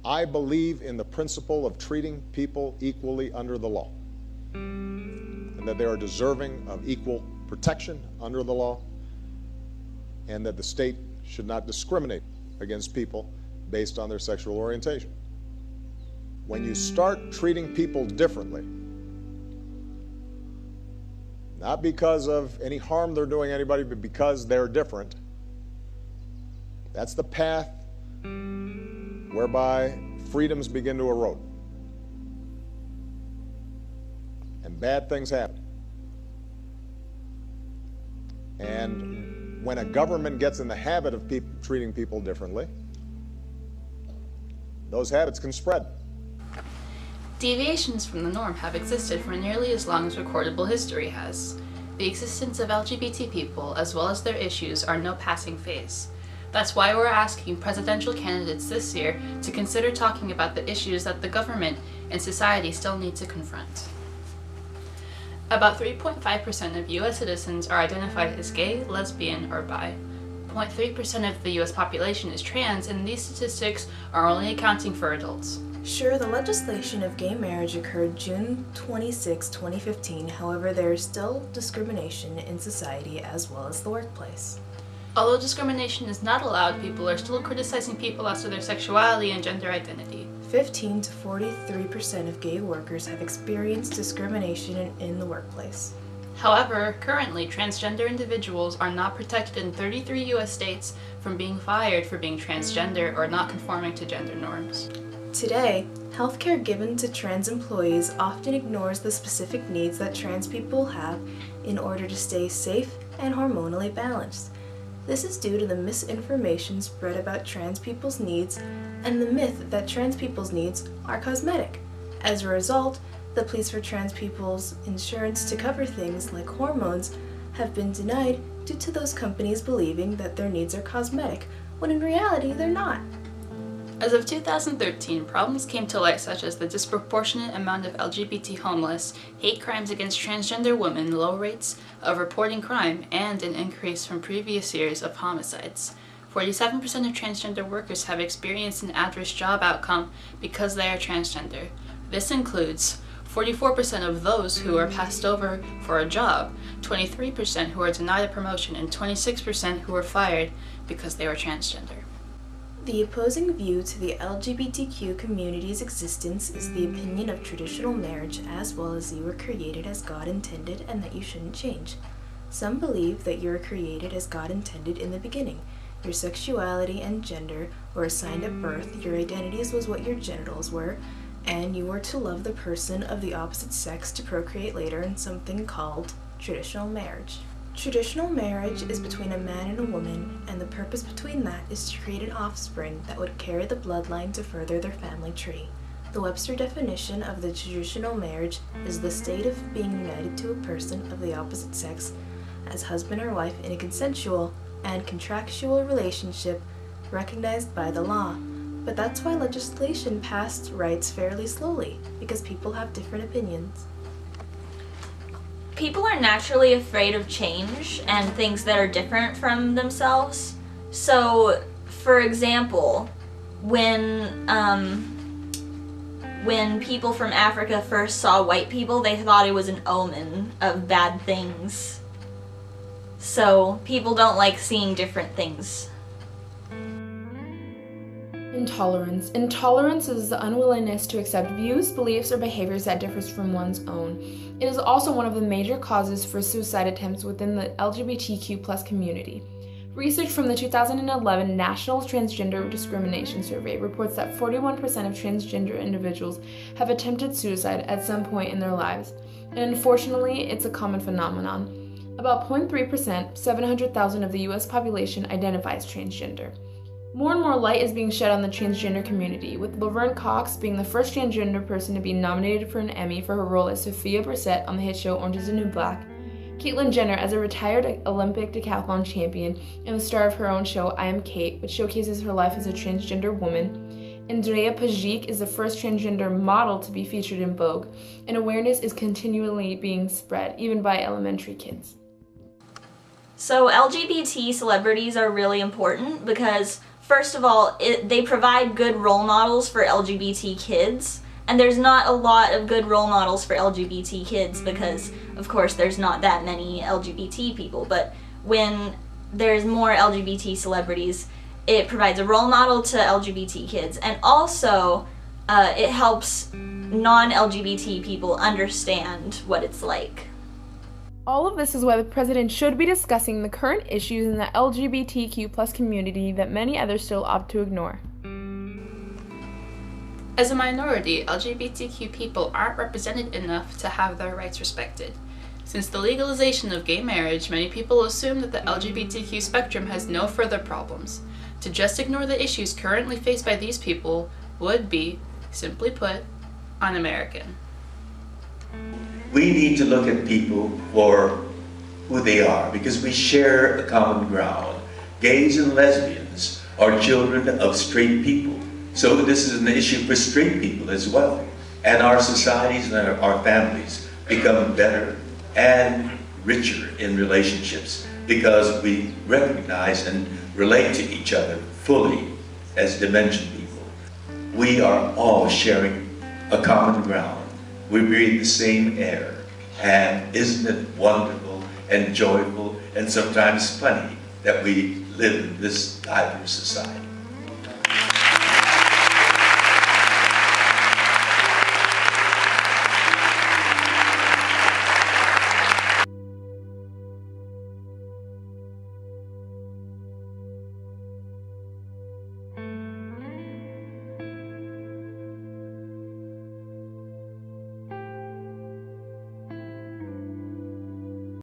I believe in the principle of treating people equally under the law, and that they are deserving of equal protection under the law, and that the state should not discriminate against people based on their sexual orientation. When you start treating people differently, not because of any harm they're doing anybody, but because they're different, that's the path whereby freedoms begin to erode. And bad things happen. And when a government gets in the habit of treating people differently, those habits can spread. Deviations from the norm have existed for nearly as long as recordable history has. The existence of LGBT people, as well as their issues, are no passing phase. That's why we're asking presidential candidates this year to consider talking about the issues that the government and society still need to confront. About 3.5% of U.S. citizens are identified as gay, lesbian, or bi. 0.3% of the U.S. population is trans, and these statistics are only accounting for adults. Sure, the legislation of gay marriage occurred June 26, 2015. However, there is still discrimination in society as well as the workplace. Although discrimination is not allowed, people are still criticizing people as to their sexuality and gender identity. 15 to 43% of gay workers have experienced discrimination in the workplace. However, currently, transgender individuals are not protected in 33 U.S. states from being fired for being transgender or not conforming to gender norms. Today, healthcare given to trans employees often ignores the specific needs that trans people have in order to stay safe and hormonally balanced. This is due to the misinformation spread about trans people's needs and the myth that trans people's needs are cosmetic. As a result, the pleas for trans people's insurance to cover things like hormones have been denied due to those companies believing that their needs are cosmetic, when in reality they're not. As of 2013, problems came to light such as the disproportionate amount of LGBT homeless, hate crimes against transgender women, low rates of reporting crime, and an increase from previous years of homicides. 47% of transgender workers have experienced an adverse job outcome because they are transgender. This includes 44% of those who are passed over for a job, 23% who are denied a promotion, and 26% who are fired because they were transgender. The opposing view to the LGBTQ community's existence is the opinion of traditional marriage, as well as you were created as God intended and that you shouldn't change. Some believe that you were created as God intended in the beginning. Your sexuality and gender were assigned at birth, your identities was what your genitals were, and you were to love the person of the opposite sex to procreate later in something called traditional marriage. Traditional marriage is between a man and a woman, and the purpose between that is to create an offspring that would carry the bloodline to further their family tree. The Webster definition of the traditional marriage is the state of being united to a person of the opposite sex as husband or wife in a consensual and contractual relationship recognized by the law. But that's why legislation passed rights fairly slowly, because people have different opinions. People are naturally afraid of change and things that are different from themselves. So, for example, when people from Africa first saw white people, they thought it was an omen of bad things. So, people don't like seeing different things. Intolerance. Intolerance is the unwillingness to accept views, beliefs, or behaviors that differs from one's own. It is also one of the major causes for suicide attempts within the LGBTQ+ community. Research from the 2011 National Transgender Discrimination Survey reports that 41% of transgender individuals have attempted suicide at some point in their lives, and unfortunately, it's a common phenomenon. About 0.3%, 700,000 of the U.S. population identifies transgender. More and more light is being shed on the transgender community, with Laverne Cox being the first transgender person to be nominated for an Emmy for her role as Sophia Brissett on the hit show Orange is the New Black, Caitlyn Jenner as a retired Olympic decathlon champion and the star of her own show I Am Kate, which showcases her life as a transgender woman, Andrea Pajic is the first transgender model to be featured in Vogue, and awareness is continually being spread, even by elementary kids. So LGBT celebrities are really important because first of all, they provide good role models for LGBT kids, and there's not a lot of good role models for LGBT kids because, of course, there's not that many LGBT people, but when there's more LGBT celebrities, it provides a role model to LGBT kids, and also it helps non-LGBT people understand what it's like. All of this is why the president should be discussing the current issues in the LGBTQ plus community that many others still opt to ignore. As a minority, LGBTQ people aren't represented enough to have their rights respected. Since the legalization of gay marriage, many people assume that the LGBTQ spectrum has no further problems. To just ignore the issues currently faced by these people would be, simply put, un-American. We need to look at people for who they are because we share a common ground. Gays and lesbians are children of straight people. So this is an issue for straight people as well. And our societies and our families become better and richer in relationships because we recognize and relate to each other fully as dimension people. We are all sharing a common ground. We breathe the same air. And isn't it wonderful and joyful and sometimes funny that we live in this diverse society?